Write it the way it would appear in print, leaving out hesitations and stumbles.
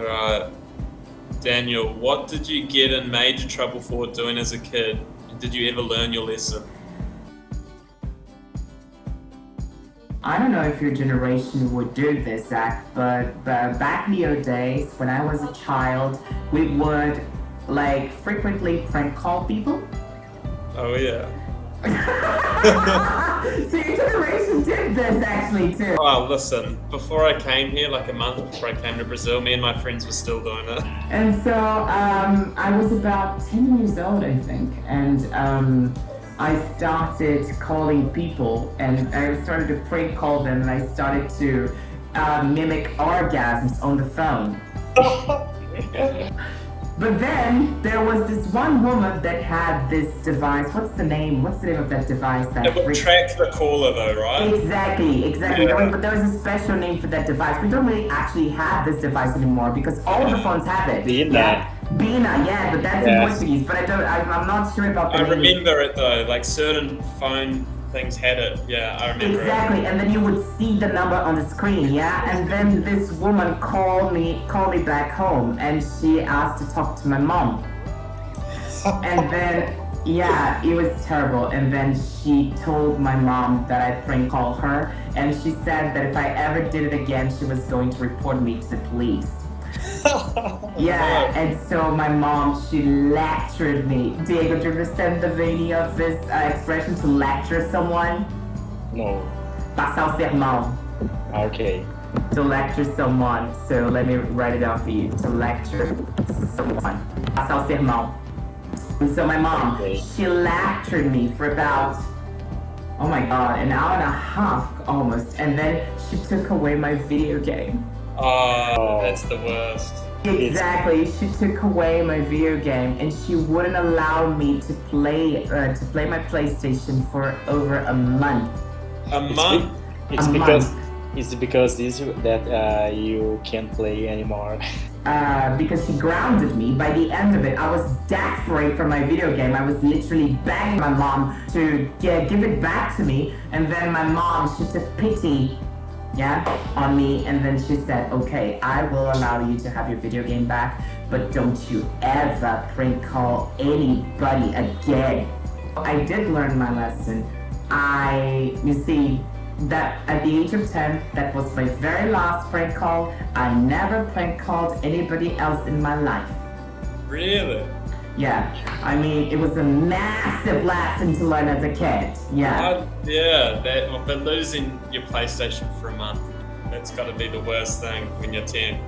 Alright. Daniel, what did you get in major trouble for doing as a kid? And did you ever learn your lesson? I don't know if your generation would do this, Zach, but back in the old days, when I was a child, we would frequently prank call people. Oh yeah. So your generation did this actually too. Oh, listen, before I came here, like a month before I came to Brazil, me and my friends were still doing it. And so I was about 10 years old, I think, and I started calling people, and I started to prank call them, and I started to mimic orgasms on the phone. But then there was this one woman that had this device. What's the name of that device? It would track the caller though, right? Exactly. Yeah. But there was a special name for that device. We don't really actually have this device anymore because all the phones have it. Bina, yeah, but that's in Portuguese. But I'm not sure about the name. I remember it though, like certain phone things had it. Yeah, I remember Exactly, it. and then you would see the number on the screen, yeah? And then this woman called me back home, and she asked to talk to my mom. And then, yeah, it was terrible. And then she told my mom that I prank called her, and she said that if I ever did it again, she was going to report me to the police. Yeah, and so my mom, she lectured me. Diego, do you understand the meaning of this expression, to lecture someone? No. Passar o sermão. Okay. To lecture someone. So let me write it down for you. To lecture someone. Passar o sermão. And so my mom, she lectured me for about, oh my god, an hour and a half almost. And then she took away my video game. Oh, that's the worst. Exactly. She took away my video game, and she wouldn't allow me to play my PlayStation for over a month. A month? It's because you can't play anymore. Because she grounded me. By the end of it, I was desperate for my video game. I was literally begging my mom to give it back to me, and then my mom, she took pity on me, and then she said, okay, I will allow you to have your video game back, but don't you ever prank call anybody again. I did learn my lesson. You see, that at the age of 10, that was my very last prank call. I never prank called anybody else in my life. Really? Yeah, I mean, it was a massive lesson to learn as a kid. Yeah. But losing your PlayStation for a month, that's got to be the worst thing when you're 10.